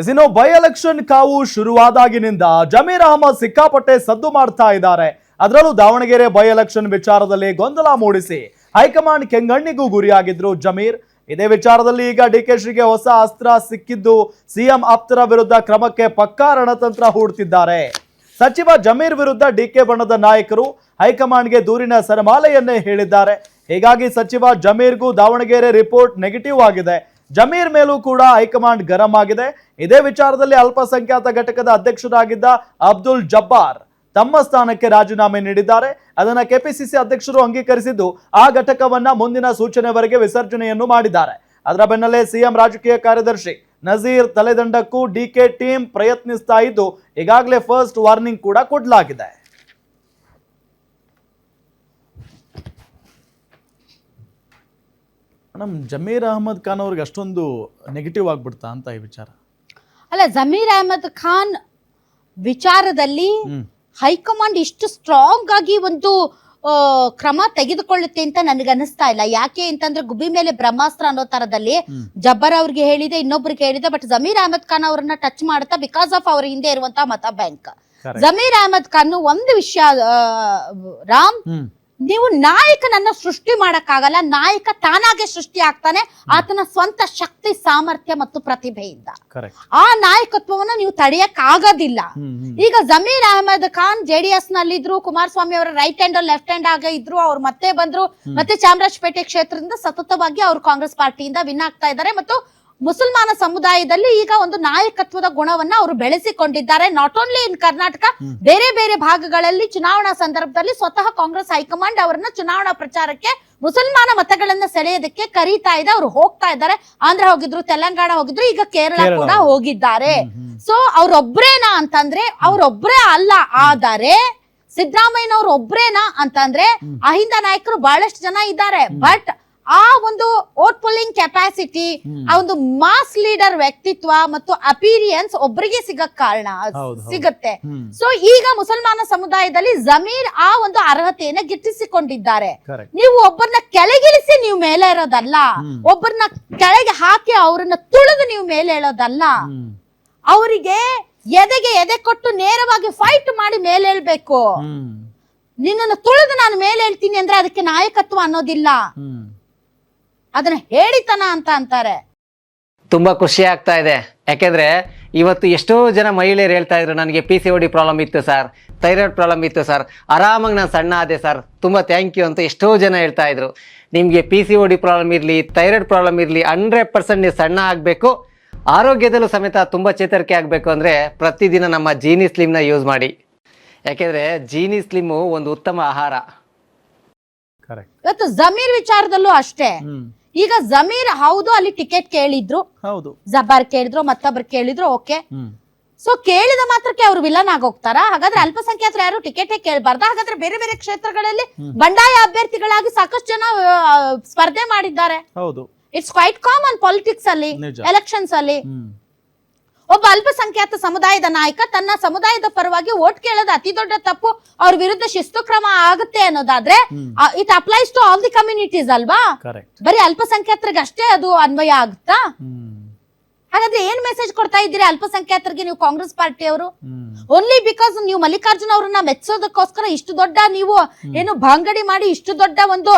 ಇನ್ನು by election ಕಾವು ಶುರುವಾದಾಗಿನಿಂದ ಜಮೀರ್ ಅಹಮದ್ ಸಿಕ್ಕಾಪಟ್ಟೆ ಸದ್ದು ಮಾಡ್ತಾ ಇದ್ದಾರೆ. ಅದರಲ್ಲೂ ದಾವಣಗೆರೆ ಬೈ ಎಲೆಕ್ಷನ್ ವಿಚಾರದಲ್ಲಿ ಗೊಂದಲ ಮೂಡಿಸಿ ಹೈಕಮಾಂಡ್ ಕೆಂಗಣ್ಣಿಗೂ ಗುರಿಯಾಗಿದ್ರು ಜಮೀರ್. ಇದೇ ವಿಚಾರದಲ್ಲಿ ಈಗ ಡಿಕೆಶಿಗೆ ಹೊಸ ಅಸ್ತ್ರ ಸಿಕ್ಕಿದ್ದು ಸಿಎಂ ಆಪ್ತರ ವಿರುದ್ಧ ಕ್ರಮಕ್ಕೆ ಪಕ್ಕಾ ರಣತಂತ್ರ ಹೂಡ್ತಿದ್ದಾರೆ. ಸಚಿವ ಜಮೀರ್ ವಿರುದ್ಧ ಡಿಕೆ ಬಣದ ನಾಯಕರು ಹೈಕಮಾಂಡ್ಗೆ ದೂರಿನ ಸರಮಾಲೆಯನ್ನೇ ಹೇಳಿದ್ದಾರೆ. ಹೀಗಾಗಿ ಸಚಿವ ಜಮೀರ್ಗೂ ದಾವಣಗೆರೆ ರಿಪೋರ್ಟ್ ನೆಗೆಟಿವ್ ಆಗಿದೆ. ಜಮೀರ್ ಮೇಲೂ ಕೂಡ ಹೈಕಮಾಂಡ್ ಗರಂ ಆಗಿದೆ. ಇದೇ ವಿಚಾರದಲ್ಲಿ ಅಲ್ಪಸಂಖ್ಯಾತ ಘಟಕದ ಅಧ್ಯಕ್ಷರಾಗಿದ್ದ ಅಬ್ದುಲ್ ಜಬ್ಬಾರ್ ತಮ್ಮ ಸ್ಥಾನಕ್ಕೆ ರಾಜೀನಾಮೆ ನೀಡಿದ್ದಾರೆ. ಅದನ್ನ ಕೆಪಿಸಿಸಿ ಅಧ್ಯಕ್ಷರು ಅಂಗೀಕರಿಸಿದ್ದು ಆ ಘಟಕವನ್ನ ಮುಂದಿನ ಸೂಚನೆವರೆಗೆ ವಿಸರ್ಜನೆಯನ್ನು ಮಾಡಿದ್ದಾರೆ. ಅದರ ಬೆನ್ನಲ್ಲೇ ಸಿಎಂ ರಾಜಕೀಯ ಕಾರ್ಯದರ್ಶಿ ನಜೀರ್ ತಲೆದಂಡಕ್ಕೂ ಡಿಕೆ ಟೀಮ್ ಪ್ರಯತ್ನಿಸ್ತಾ ಇದ್ದು ಈಗಾಗಲೇ ಫಸ್ಟ್ ವಾರ್ನಿಂಗ್ ಕೂಡ ಕೊಡಲಾಗಿದೆ. ಮೇಡಮ್, ಜಮೀರ್ ಅಹಮದ್ ಖಾನ್ ಅವ್ರಿಗೆ ಅಷ್ಟೊಂದು ನೆಗೆಟಿವ್ ಆಗ್ಬಿಡ್ತಾ ಅಂತ ಈ ವಿಚಾರ? ಅಲ್ಲ, ಜಮೀರ್ ಅಹಮದ್ ಖಾನ್ ವಿಚಾರದಲ್ಲಿ ಹೈಕಮಾಂಡ್ ಇಷ್ಟು ಸ್ಟ್ರಾಂಗ್ ಆಗಿ ಒಂದು ಕ್ರಮ ತೆಗೆದುಕೊಳ್ಳುತ್ತೆ ಅಂತ ನನಗೆ ಅನಿಸ್ತಾ ಇಲ್ಲ. ಯಾಕೆ ಅಂತಂದ್ರೆ ಗುಬ್ಬಿ ಮೇಲೆ ಬ್ರಹ್ಮಾಸ್ತ್ರ ಅನ್ನೋ ತರದಲ್ಲಿ ಜಬ್ಬರ್ ಅವ್ರಿಗೆ ಹೇಳಿದೆ, ಇನ್ನೊಬ್ರಿಗೆ ಹೇಳಿದೆ. ಬಟ್ ಜಮೀರ್ ಅಹಮದ್ ಖಾನ್ ಅವರನ್ನ ಟಚ್ ಮಾಡುತ್ತಾ ಬಿಕಾಸ್ ಆಫ್ ಅವ್ರ ಹಿಂದೆ ಇರುವಂತಹ ಮತ ಬ್ಯಾಂಕ್. ಜಮೀರ್ ಅಹಮದ್ ಖಾನ್ ಒಂದು ವಿಷಯ ರಾಮ್, ನೀವು ನಾಯಕನನ್ನ ಸೃಷ್ಟಿ ಮಾಡಕ್ಕಾಗಲ್ಲ. ನಾಯಕ ತಾನಾಗೆ ಸೃಷ್ಟಿ ಆಗ್ತಾನೆ ಆತನ ಸ್ವಂತ ಶಕ್ತಿ, ಸಾಮರ್ಥ್ಯ ಮತ್ತು ಪ್ರತಿಭೆಯಿಂದ. ಆ ನಾಯಕತ್ವವನ್ನ ನೀವು ತಡೆಯಕ್ ಆಗೋದಿಲ್ಲ. ಈಗ ಜಮೀರ್ ಅಹಮದ್ ಖಾನ್ JDS ನಲ್ಲಿದ್ರು, ಕುಮಾರಸ್ವಾಮಿ ಅವರ ರೈಟ್ ಹ್ಯಾಂಡ್ ಲೆಫ್ಟ್ ಹ್ಯಾಂಡ್ ಆಗ ಇದ್ರು. ಅವ್ರು ಮತ್ತೆ ಬಂದ್ರು, ಮತ್ತೆ ಚಾಮರಾಜಪೇಟೆ ಕ್ಷೇತ್ರದಿಂದ ಸತತವಾಗಿ ಅವರು ಕಾಂಗ್ರೆಸ್ ಪಾರ್ಟಿಯಿಂದ ವಿನ್ ಆಗ್ತಾ ಇದ್ದಾರೆ. ಮತ್ತು ಮುಸಲ್ಮಾನ ಸಮುದಾಯದಲ್ಲಿ ಈಗ ಒಂದು ನಾಯಕತ್ವದ ಗುಣವನ್ನ ಅವರು ಬೆಳೆಸಿಕೊಂಡಿದ್ದಾರೆ. ನಾಟ್ ಓನ್ಲಿ ಇನ್ ಕರ್ನಾಟಕ, ಬೇರೆ ಬೇರೆ ಭಾಗಗಳಲ್ಲಿ ಚುನಾವಣಾ ಸಂದರ್ಭದಲ್ಲಿ ಸ್ವತಃ ಕಾಂಗ್ರೆಸ್ ಹೈಕಮಾಂಡ್ ಅವರನ್ನ ಚುನಾವಣಾ ಪ್ರಚಾರಕ್ಕೆ ಮುಸಲ್ಮಾನ ಮತಗಳನ್ನ ಸೆಳೆಯೋದಕ್ಕೆ ಕರೀತಾ ಇದೆ. ಅವ್ರು ಹೋಗ್ತಾ ಇದ್ದಾರೆ. ಆಂಧ್ರ ಹೋಗಿದ್ರು, ತೆಲಂಗಾಣ ಹೋಗಿದ್ರು, ಈಗ ಕೇರಳ ಕೂಡ ಹೋಗಿದ್ದಾರೆ. ಸೊ ಅವ್ರೊಬ್ರೇನಾ ಅಂತಂದ್ರೆ ಅವ್ರೊಬ್ರೇ ಅಲ್ಲ. ಆದರೆ ಸಿದ್ದರಾಮಯ್ಯನವ್ರು ಒಬ್ರೇನಾ ಅಂತಂದ್ರೆ ಅಹಿಂದ ನಾಯಕರು ಬಹಳಷ್ಟು ಜನ ಇದ್ದಾರೆ. ಬಟ್ ಆ ಒಂದು ವೋಟ್ ಪುಲ್ಲಿಂಗ್ ಕೆಪಾಸಿಟಿ, ಆ ಒಂದು ಮಾಸ್ ಲೀಡರ್ ವ್ಯಕ್ತಿತ್ವ ಮತ್ತು ಅಪೀರಿಯನ್ಸ್ ಒಬ್ಬರಿಗೆ ಸಿಗತ್ತೆ. ಸೊ ಈಗ ಮುಸಲ್ಮಾನ ಸಮುದಾಯದಲ್ಲಿ ಜಮೀರ್ ಆ ಒಂದು ಅರ್ಹತೆಯನ್ನ ಗಿಟ್ಟಿಸಿಕೊಂಡಿದ್ದಾರೆ. ನೀವು ಒಬ್ಬರನ್ನ ಕೆಳಗಿಳಿಸಿ ನೀವು ಮೇಲೆ ಇರೋದಲ್ಲ, ಒಬ್ಬರನ್ನ ಕೆಳಗೆ ಹಾಕಿ ಅವರನ್ನ ತುಳಿದು ನೀವು ಮೇಲೆ ಹೇಳೋದಲ್ಲ. ಅವರಿಗೆ ಎದೆಗೆ ಎದೆ ಕೊಟ್ಟು ನೇರವಾಗಿ ಫೈಟ್ ಮಾಡಿ ಮೇಲೆ ಹೇಳ್ಬೇಕು. ನಿನ್ನನ್ನು ತುಳಿದು ನಾನು ಮೇಲೆ ಹೇಳ್ತೀನಿ ಅಂದ್ರೆ ಅದಕ್ಕೆ ನಾಯಕತ್ವ ಅನ್ನೋದಿಲ್ಲ, ಅದನ್ನ ಹೇಳಿತನ ಅಂತ ಅಂತಾರೆ. ತುಂಬಾ ಖುಷಿ ಆಗ್ತಾ ಇದೆ. ಯಾಕೆಂದ್ರೆ ಇವತ್ತು ಎಷ್ಟೋ ಜನ ಮಹಿಳೆಯರು ಹೇಳ್ತಾ ಇದ್ರು, ನನಗೆ PCOD ಪ್ರಾಬ್ಲಮ್ ಇತ್ತು ಸರ್, ಥೈರಾಯ್ಡ್ ಪ್ರಾಬ್ಲಮ್ ಇತ್ತು ಸರ್, ಆರಾಮಾಗಿ ನಾನು ಸಣ್ಣ ಆದೆ ಸರ್, ತುಂಬಾ ಥ್ಯಾಂಕ್ ಯು ಅಂತ ಎಷ್ಟೋ ಜನ ಹೇಳ್ತಾ ಇದ್ರು. ನಿಮ್ಗೆ PCOD ಪ್ರಾಬ್ಲಮ್ ಇರಲಿ, ಥೈರಾಯ್ಡ್ ಪ್ರಾಬ್ಲಮ್ ಇರಲಿ, 100% ನೀವು ಸಣ್ಣ ಆಗಬೇಕು, ಆರೋಗ್ಯದಲ್ಲೂ ಸಮೇತ ತುಂಬಾ ಚೇತರಿಕೆ ಆಗಬೇಕು ಅಂದ್ರೆ ಪ್ರತಿದಿನ ನಮ್ಮ ಜೀನಿ ಸ್ಲಿಮ್ನ ಯೂಸ್ ಮಾಡಿ. ಯಾಕೆಂದ್ರೆ ಜೀನಿ ಸ್ಲಿಮ್ ಒಂದು ಉತ್ತಮ ಆಹಾರ. ಇವತ್ತು ಜಮೀರ್ ವಿಚಾರದಲ್ಲೂ ಅಷ್ಟೇ. ಈಗ ಜಮೀರ್ ಹೌದು, ಅಲ್ಲಿ ಟಿಕೆಟ್ ಕೇಳಿದ್ರು, ಜಬ್ಬಾರ್ ಕೇಳಿದ್ರು, ಮತ್ತೊಬ್ರು ಕೇಳಿದ್ರು, ಓಕೆ. ಸೊ ಕೇಳಿದ ಮಾತ್ರಕ್ಕೆ ಅವ್ರು ವಿಲನ್ ಆಗೋಗ್ತಾರ? ಹಾಗಾದ್ರೆ ಅಲ್ಪಸಂಖ್ಯಾತರು ಯಾರು ಟಿಕೆಟ್ ಕೇಳಬಾರ್ದ? ಹಾಗಾದ್ರೆ ಬೇರೆ ಬೇರೆ ಕ್ಷೇತ್ರಗಳಲ್ಲಿ ಬಂಡಾಯ ಅಭ್ಯರ್ಥಿಗಳಾಗಿ ಸಾಕಷ್ಟು ಜನ ಸ್ಪರ್ಧೆ ಮಾಡಿದ್ದಾರೆ. ಇಟ್ಸ್ ಕ್ವೈಟ್ ಕಾಮನ್ ಪಾಲಿಟಿಕ್ಸ್ ಅಲ್ಲಿ, ಎಲೆಕ್ಷನ್ಸ್ ಅಲ್ಲಿ. ಒಬ್ಬ ಅಲ್ಪಸಂಖ್ಯಾತ ಸಮುದಾಯದ ನಾಯಕ ತನ್ನ ಸಮುದಾಯದ ಪರವಾಗಿ ವೋಟ್ ಕೇಳೋದು ಅತಿ ದೊಡ್ಡ ತಪ್ಪು. ಅವ್ರ ವಿರುದ್ಧ ಶಿಸ್ತು ಕ್ರಮ ಆಗುತ್ತೆ ಅನ್ನೋದಾದ್ರೆ it applies to all the communities ಅಲ್ವಾ? ಬರೀ ಅಲ್ಪಸಂಖ್ಯಾತರಿಗೆ ಅಷ್ಟೇ ಅದು ಅನ್ವಯ ಆಗುತ್ತಾ? ಹಾಗಾದ್ರೆ ಏನ್ ಮೆಸೇಜ್ ಕೊಡ್ತಾ ಇದ್ದೀರಿ ಅಲ್ಪಸಂಖ್ಯಾತರಿಗೆ ನೀವು ಕಾಂಗ್ರೆಸ್ ಪಾರ್ಟಿಯವರು? ಓನ್ಲಿ ಬಿಕಾಸ್ ನೀವು ಮಲ್ಲಿಕಾರ್ಜುನ್ ಅವ್ರನ್ನ ಮೆಚ್ಚೋದಕ್ಕೋಸ್ಕರ ಇಷ್ಟು ದೊಡ್ಡ ನೀವು ಏನು ಭಾಂಗಡಿ ಮಾಡಿ ಇಷ್ಟು ದೊಡ್ಡ ಒಂದು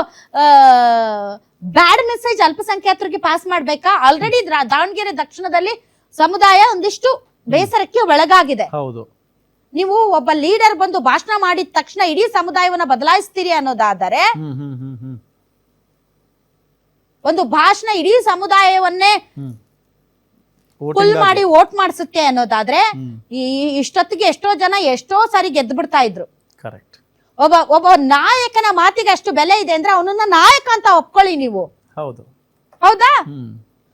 ಬ್ಯಾಡ್ ಮೆಸೇಜ್ ಅಲ್ಪಸಂಖ್ಯಾತರಿಗೆ ಪಾಸ್ ಮಾಡ್ಬೇಕಾ? ಆಲ್ರೆಡಿ ದಾವಣಗೆರೆ ದಕ್ಷಿಣದಲ್ಲಿ ಸಮುದಾಯ ಒಂದಿಷ್ಟು ಬೇಸರಕ್ಕೆ ಒಳಗಾಗಿದೆ. ನೀವು ಒಬ್ಬ ಲೀಡರ್ ಬಂದು ಭಾಷಣ ಮಾಡಿದ ತಕ್ಷಣ ಇಡೀ ಸಮುದಾಯವನ್ನ ಬದಲಾಯಿಸ್ತೀರಿ ಅನ್ನೋದಾದರೆ, ಒಂದು ಭಾಷಣ ಇಡೀ ಸಮುದಾಯವನ್ನೇ ಫುಲ್ ಮಾಡಿ ವೋಟ್ ಮಾಡಿಸುತ್ತೆ ಅನ್ನೋದಾದ್ರೆ ಇಷ್ಟೊತ್ತಿಗೆ ಎಷ್ಟೋ ಜನ ಎಷ್ಟೋ ಸಾರಿ ಗೆದ್ದು ಬಿಡ್ತಾ ಇದ್ರು. ಒಬ್ಬ ನಾಯಕನ ಮಾತಿಗೆ ಅಷ್ಟು ಬೆಲೆ ಇದೆ ಅಂದ್ರೆ ಅವನನ್ನ ನಾಯಕ ಅಂತ ಒಪ್ಕೊಳ್ಳಿ ನೀವು. ಹೌದಾ?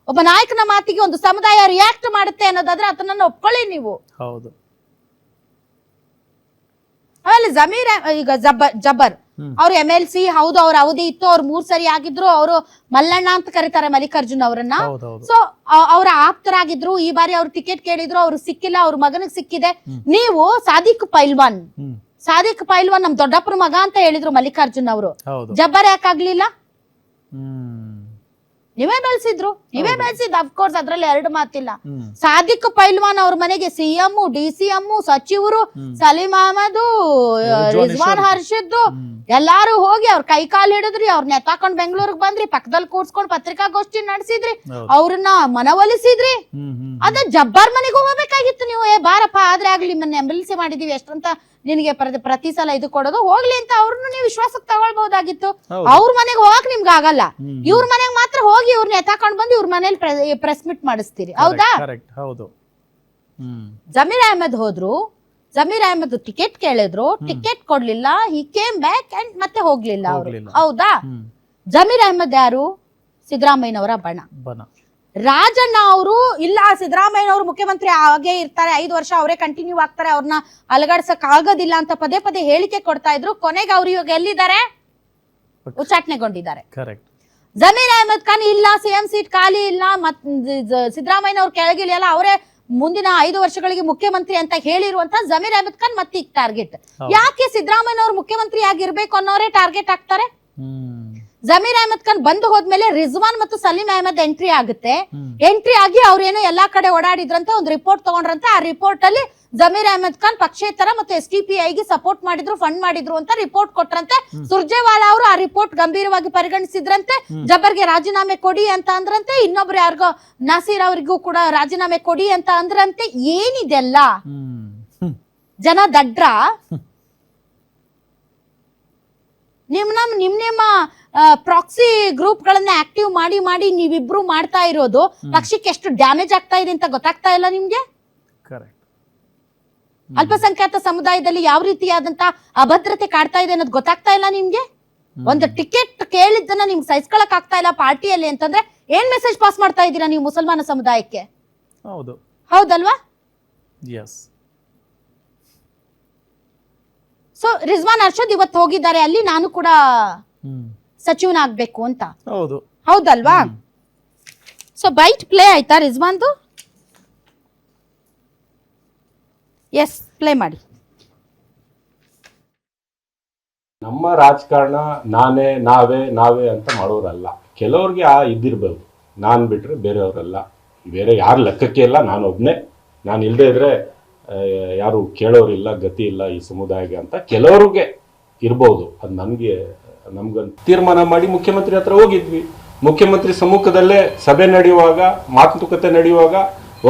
ಒಬ್ಬ ನಾಯಕನ ಮಾತಿಗೆ ಒಂದು ಸಮುದಾಯ ರಿಯಾಕ್ಟ್ ಮಾಡುತ್ತೆ ಅನ್ನೋದಾದ್ರೆ ಅದನ್ನ ಒಪ್ಕೊಳ್ಳಿ ನೀವು. ಆಮೇಲೆ ಜಮೀರ್ ಈಗ ಜಬ್ಬರ್ ಅವ್ರು MLC ಹೌದು, ಅವ್ರ ಅವಧಿ ಇತ್ತು, ಅವ್ರು 3 ಸರಿ ಆಗಿದ್ರು. ಅವರು ಮಲ್ಲಣ್ಣ ಅಂತ ಕರೀತಾರೆ ಮಲ್ಲಿಕಾರ್ಜುನ್ ಅವರನ್ನ. ಸೊ ಅವ್ರ ಆಪ್ತರಾಗಿದ್ರು. ಈ ಬಾರಿ ಅವ್ರು ಟಿಕೆಟ್ ಕೇಳಿದ್ರು, ಅವ್ರು ಸಿಕ್ಕಿಲ್ಲ, ಅವ್ರ ಮಗನಿಗೆ ಸಿಕ್ಕಿದೆ. ನೀವು ಸಾದಿಕ್ ಪೈಲ್ವಾನ್ ನಮ್ ದೊಡ್ಡಪ್ಪನ ಮಗ ಅಂತ ಹೇಳಿದ್ರು ಮಲ್ಲಿಕಾರ್ಜುನ್ ಅವರು. ಜಬ್ಬರ್ ಯಾಕಾಗ್ಲಿಲ್ಲ? ನೀವೇ ಬೆಳೆಸಿದ್ದು ಅಫ್ಕೋರ್ಸ್, ಅದ್ರಲ್ಲಿ ಎರಡು ಮಾತಿಲ್ಲ. ಸಾದಿಕ್ ಪೈಲ್ವಾನ್ ಅವ್ರ ಮನೆಗೆ ಸಿಎಂ, DCM, ಸಚಿವರು, ಸಲೀಂ ಅಹಮದ್, ರಿಜ್ವಾನ್ ಹರ್ಷದ್ ಎಲ್ಲಾರು ಹೋಗಿ ಅವ್ರ ಕೈ ಕಾಲು ಹಿಡಿದ್ರಿ, ಅವ್ರನ್ನ ಎತ್ತಾಕೊಂಡ್ ಬೆಂಗಳೂರಿಗೆ ಬಂದ್ರಿ, ಪಕ್ಕದಲ್ಲಿ ಕೂರ್ಸ್ಕೊಂಡ್ ಪತ್ರಿಕಾಗೋಷ್ಠಿ ನಡೆಸಿದ್ರಿ, ಅವ್ರನ್ನ ಮನವೊಲಿಸಿದ್ರಿ. ಅದ ಜಬ್ಬಾರ್ ಮನೆಗೂ ಹೋಗ್ಬೇಕಾಗಿತ್ತು ನೀವು. ಬಾರಪ್ಪ ಆದ್ರೆ ಆಗ್ಲಿ, ಮೊನ್ನೆ MLC ಮಾಡಿದೀವಿ ಎಷ್ಟಂತ ನಿನಗೆ ಪ್ರತಿ ಸಲ ಇದು ಕೊಡೋದು, ಹೋಗ್ಲಿ ಅಂತ ಅವ್ರನ್ನ ನೀವು ವಿಶ್ವಾಸಕ್ಕೆ ತಗೊಳ್ಬಹುದಾಗಿತ್ತು. ಅವ್ರ ಮನೆಗೆ ಹೋಗಕ್ ನಿಮ್ಗೆ ಆಗಲ್ಲ, ಇವ್ರ ಮನೆಗೆ ಮಾತ್ರ ಹೋಗಿ ಇವ್ರನ್ನ ಎತ್ತಾಕೊಂಡ್ ಬಂದು ಇವ್ರ ಮನೇಲಿ ಪ್ರೆಸ್ ಮೀಟ್ ಮಾಡಿಸ್ತೀರಿ, ಹೌದಾ? ಜಮೀರ್ ಅಹಮದ್ ಹೋದ್ರು, ಜಮೀರ್ ಅಹಮದ್ ಟಿಕೆಟ್ ಕೇಳಿದ್ರು, ಟಿಕೆಟ್ ಕೊಡ್ಲಿಲ್ಲ, ಹಿ ಕೇಮ್ ಬ್ಯಾಕ್ ಅಂಡ್ ಮತ್ತೆ ಹೋಗ್ಲಿಲ್ಲ ಅವರು, ಹೌದಾ? ಜಮೀರ್ ಅಹಮದ್ ಯಾರು? ಸಿದ್ದರಾಮಯ್ಯನವರ ಬಣ. ರಾಜಣ್ಣ ಅವರು ಇಲ್ಲ, ಸಿದ್ದರಾಮಯ್ಯನವರು ಮುಖ್ಯಮಂತ್ರಿ ಆಗೇ ಇರ್ತಾರೆ, 5 ವರ್ಷ ಅವರೇ ಕಂಟಿನ್ಯೂ ಆಗ್ತಾರೆ, ಅವ್ರನ್ನ ಅಲಗಾಡ್ಸಕ್ ಆಗೋದಿಲ್ಲ ಅಂತ ಪದೇ ಪದೇ ಹೇಳಿಕೆ ಕೊಡ್ತಾ ಇದ್ರು. ಕೊನೆಗೆ ಅವ್ರು ಇವಾಗ ಎಲ್ಲಿದ್ದಾರೆ? ಉಚ್ಚಾಟನೆಗೊಂಡಿದ್ದಾರೆ. ಜಮೀರ್ ಅಹಮದ್ ಖಾನ್ ಇಲ್ಲ, CM ಸೀಟ್ ಖಾಲಿ ಇಲ್ಲ, ಸಿದ್ದರಾಮಯ್ಯನವ್ರು ಕೆಳಗಿಳಿಯಲ್ಲ, ಅವರೇ ಮುಂದಿನ 5 ವರ್ಷಗಳಿಗೆ ಮುಖ್ಯಮಂತ್ರಿ ಅಂತ ಹೇಳಿರುವಂತ ಜಮೀರ್ ಅಹಮದ್ ಖಾನ್ ಮತ್ತೆ ಈಗ ಟಾರ್ಗೆಟ್. ಯಾಕೆ ಸಿದ್ದರಾಮಯ್ಯನವ್ರು ಮುಖ್ಯಮಂತ್ರಿ ಆಗಿರ್ಬೇಕು ಅನ್ನೋರೇ ಟಾರ್ಗೆಟ್ ಆಗ್ತಾರೆ? ಜಮೀರ್ ಅಹಮದ್ ಖಾನ್ ಬಂದು ಹೋದ್ಮೇಲೆ ರಿಜ್ವಾನ್ ಮತ್ತು ಸಲೀಂ ಅಹಮದ್ ಎಂಟ್ರಿ ಆಗುತ್ತೆ. ಎಂಟ್ರಿ ಆಗಿ ಅವ್ರೇನೋ ಎಲ್ಲಾ ಕಡೆ ಓಡಾಡಿದ್ರಂತೆ, ಒಂದು ರಿಪೋರ್ಟ್ ತಗೊಂಡ್ರಂತೆ. ಆ ರಿಪೋರ್ಟ್ ಅಲ್ಲಿ ಜಮೀರ್ ಅಹಮದ್ ಖಾನ್ ಪಕ್ಷೇತರ ಮತ್ತು SDPIಗೆ ಸಪೋರ್ಟ್ ಮಾಡಿದ್ರು, ಫಂಡ್ ಮಾಡಿದ್ರು ಅಂತ ರಿಪೋರ್ಟ್ ಕೊಟ್ರಂತೆ. ಸುರ್ಜೇವಾಲಾ ಅವರು ಆ ರಿಪೋರ್ಟ್ ಗಂಭೀರವಾಗಿ ಪರಿಗಣಿಸಿದ್ರಂತೆ, ಜಬ್ಬರ್ಗೆ ರಾಜೀನಾಮೆ ಕೊಡಿ ಅಂತ ಅಂದ್ರಂತೆ, ಇನ್ನೊಬ್ರು ಯಾರಿಗೋ ನಾಸೀರ್ ಅವರಿಗೂ ಕೂಡ ರಾಜೀನಾಮೆ ಕೊಡಿ ಅಂತ ಅಂದ್ರಂತೆ. ಏನಿದೆಲ್ಲ ಜನ ದಡ್ರ? ನಿಮ್ಮ ಪ್ರಾಕ್ಸಿ ಗ್ರೂಪ್ ಗಳನ್ನ ಆಕ್ಟಿವ್ ಮಾಡಿ ನೀವಿಬ್ರು ಮಾಡ್ತಾ ಇರೋದು ಪಕ್ಷಕ್ಕೆ ಎಷ್ಟು ಡ್ಯಾಮೇಜ್ ಆಗ್ತಾ ಇದೆ ಅಂತ ಗೊತ್ತಾಗ್ತಾ ಇಲ್ಲ ನಿಮ್ಗೆ? ಅಲ್ಪಸಂಖ್ಯಾತ ಸಮುದಾಯದಲ್ಲಿ ಯಾವ ರೀತಿಯಾದಂತ ಅಭದ್ರತೆ ಕಾಡ್ತಾ ಇದೆ ಅನ್ನೋದು ಗೊತ್ತಾಗ್ತಾ ಇಲ್ಲ ನಿಮ್ಗೆ? ಒಂದು ಟಿಕೆಟ್ ಕೇಳಿದ್ದನ್ನ ನಿಮ್ಗೆ ಸಹಿಸ್ಕೊಳಕ್ ಆಗ್ತಾ ಇಲ್ಲ ಪಾರ್ಟಿಯಲ್ಲಿ ಅಂತಂದ್ರೆ ಏನ್ ಮೆಸೇಜ್ ಪಾಸ್ ಮಾಡ್ತಾ ಇದ್ದೀರಾ ನೀವು ಮುಸಲ್ಮಾನ ಸಮುದಾಯಕ್ಕೆ? ಹೌದಲ್ವಾ? ಸೊ ರಿಜ್ವಾನ್ ಅರ್ಷದ್ ಇವತ್ತು ಹೋಗಿದ್ದಾರೆ ಅಲ್ಲಿ, ನಾನು ಕೂಡ ಸಚಿವನಾಗ್ಬೇಕು ಅಂತ, ಹೌದಲ್ವಾ? ಸೊ ಬೈಟ್ ಪ್ಲೇ ಆಯ್ತಾ ರಿಜ್ವಾನ್ದು? ಎಸ್, ಪ್ಲೇ ಮಾಡಿ. ನಮ್ಮ ರಾಜಕಾರಣ ನಾವೇ ಅಂತ ಮಾಡೋರಲ್ಲ. ಕೆಲವ್ರಿಗೆ ಇದ್ದಿರ್ಬೋದು, ನಾನು ಬಿಟ್ರೆ ಬೇರೆಯವರೆಲ್ಲ, ಬೇರೆ ಯಾರ ಲೆಕ್ಕಕ್ಕೆ ಇಲ್ಲ, ನಾನೊಬ್ನೇ. ನಾನು ಇಲ್ಲದೆ ಇದ್ರೆ ಯಾರು ಕೇಳೋರಿಲ್ಲ, ಗತಿ ಇಲ್ಲ ಈ ಸಮುದಾಯಕ್ಕೆ ಅಂತ ಕೆಲವ್ರಿಗೆ ಇರ್ಬೋದು. ಅದು ನಮ್ಗೆ ತೀರ್ಮಾನ ಮಾಡಿ ಮುಖ್ಯಮಂತ್ರಿ ಹತ್ರ ಹೋಗಿದ್ವಿ. ಮುಖ್ಯಮಂತ್ರಿ ಸಮ್ಮುಖದಲ್ಲೇ ಸಭೆ ನಡೆಯುವಾಗ, ಮಾತುಕತೆ ನಡೆಯುವಾಗ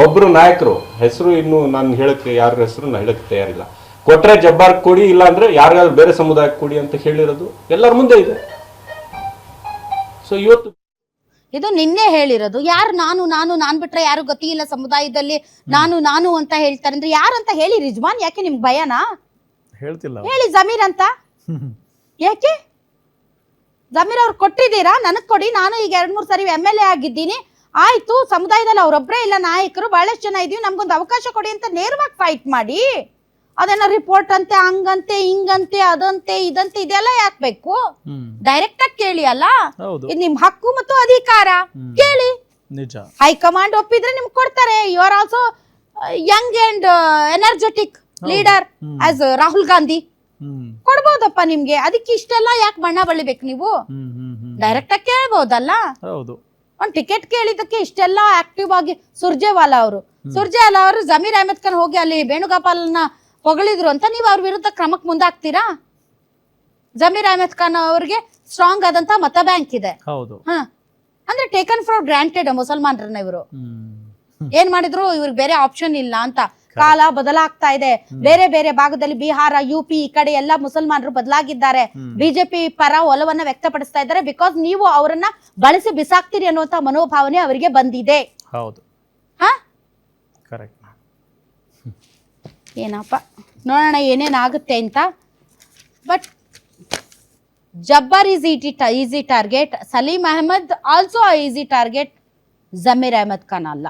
ಒಬ್ರು ನಾಯಕರು ಹೆಸರು ಇನ್ನು ನಾನು ಹೇಳಕ್ಕೆ, ಯಾರ ಹೆಸರು ನಾನು ಹೇಳಕ್ಕೆ ತಯಾರಿಲ್ಲ, ಕೊಟ್ರೆ ಜಬ್ಬಾರ್ ಕೊಡಿ, ಇಲ್ಲ ಅಂದ್ರೆ ಯಾರಿಗಾದ್ರೂ ಬೇರೆ ಸಮುದಾಯಕ್ಕೆ ಕೊಡಿ ಅಂತ ಹೇಳಿರೋದು ಎಲ್ಲರ ಮುಂದೆ ಇದೆ. ಸೊ ಇವತ್ತು ಇದು ನಿನ್ನೆ ಹೇಳಿರೋದು. ಯಾರು ನಾನ್ ಬಿಟ್ರೆ ಯಾರು ಗತಿ ಇಲ್ಲ ಸಮುದಾಯದಲ್ಲಿ, ನಾನು ಅಂತ ಹೇಳ್ತಾರೆ ಅಂದ್ರೆ ಯಾರು ಅಂತ ಹೇಳಿ ರಿಜ್ವಾನ್. ಯಾಕೆ ನಿಮ್ಗೆ ಭಯನಾ? ಹೇಳಿ ಜಮೀರ್ ಅಂತ. ಯಾಕೆ ಜಮೀರ್ ಅವ್ರು ಕೊಟ್ಟಿದ್ದೀರಾ? ನನಗ್ ಕೊಡಿ, ನಾನು ಈಗ 2-3 ಸರಿ MLA ಆಗಿದ್ದೀನಿ, ಆಯ್ತು. ಸಮುದಾಯದಲ್ಲಿ ಅವ್ರೊಬ್ರೇ ಇಲ್ಲ ನಾಯಕರು, ಬಹಳಷ್ಟು ಜನ ಇದೀವಿ, ನಮ್ಗೊಂದು ಅವಕಾಶ ಕೊಡಿ ಅಂತ ನೇರವಾಗಿ ಫೈಟ್ ಮಾಡಿ. ಅದೇನೋ ರಿಪೋರ್ಟ್ ಅಂತೆ, ಹಂಗಂತೆ, ಹಿಂಗಂತೆ, ಅದಂತೆ, ಇದಂತೆ, ಇದೆಲ್ಲ ಯಾಕೆ ಬೇಕು? ಡೈರೆಕ್ಟ್ ಆಗಿ ಕೇಳಿ ಅಲ್ಲ, ಇದು ನಿಮ್ ಹಕ್ಕು ಮತ್ತು ಅಧಿಕಾರ, ಕೇಳಿ. ಹೈಕಮಾಂಡ್ ಒಪ್ಪಿದ್ರೆ ನಿಮ್ಗೆ ಕೊಡ್ತಾರೆ. You are also young and energetic leader as Rahul Gandhi, ಕೊಡ್ಬೋದಪ್ಪ ನಿಮ್ಗೆ. ಅದಕ್ಕೆ ಇಷ್ಟೆಲ್ಲ ಯಾಕೆ ಬಣ್ಣ ಬಳಿಬೇಕು ನೀವು? ಡೈರೆಕ್ಟ್ ಆಗಿ ಕೇಳ್ಬೋದಲ್ಲ. ಒಂದ್ ಟಿಕೆಟ್ ಕೇಳಿದಕ್ಕೆ ಇಷ್ಟೆಲ್ಲ ಆಕ್ಟಿವ್ ಆಗಿ ಸುರ್ಜೇವಾಲಾ ಅವರು ಜಮೀರ್ ಅಹಮದ್ ಖಾನ್ ಹೋಗಿ ಅಲ್ಲಿ ವೇಣುಗೋಪಾಲ್ನ ಹೊಗಳಿದ್ರು ಅಂತ ನೀವು ಅವ್ರ ವಿರುದ್ಧ ಕ್ರಮಕ್ಕೆ ಮುಂದಾಗ್ತೀರಾ? ಜಮೀರ್ ಅಹಮದ್ ಖಾನ್ ಅವ್ರಿಗೆ ಸ್ಟ್ರಾಂಗ್ ಆದಂತ ಮತ ಬ್ಯಾಂಕ್ ಇದೆ. ಅಂದ್ರೆ ಟೇಕನ್ ಫಾರ್ ಗ್ರಾಂಟೆಡ್ ಮುಸಲ್ಮಾನರನ್ನ ಇವರು. ಏನ್ ಮಾಡಿದ್ರು ಇವ್ರಿಗೆ ಬೇರೆ ಆಪ್ಷನ್ ಇಲ್ಲ ಅಂತ. ಕಾಲ ಬದಲಾಗ್ತಾ ಇದೆ. ಬೇರೆ ಬೇರೆ ಭಾಗದಲ್ಲಿ ಬಿಹಾರ, UP ಈ ಕಡೆ ಎಲ್ಲ ಮುಸಲ್ಮಾನರು ಬದಲಾಗಿದ್ದಾರೆ. ಬಿಜೆಪಿ ಪರ ಒಲವನ್ನ ವ್ಯಕ್ತಪಡಿಸ್ತಾ ಇದ್ದಾರೆ. ಬಿಕಾಸ್ ನೀವು ಅವರನ್ನ ಬಳಸಿ ಬಿಸಾಕ್ತೀರಿ ಅನ್ನುವಂತ ಮನೋಭಾವನೆ ಅವರಿಗೆ ಬಂದಿದೆ. ಏನಪ್ಪ ನೋಡೋಣ ಏನೇನಾಗುತ್ತೆ ಅಂತ. But Jabbar is easy target, Salim Ahmed also easy target, Zameer Ahmed Khan ಅಲ್ಲ.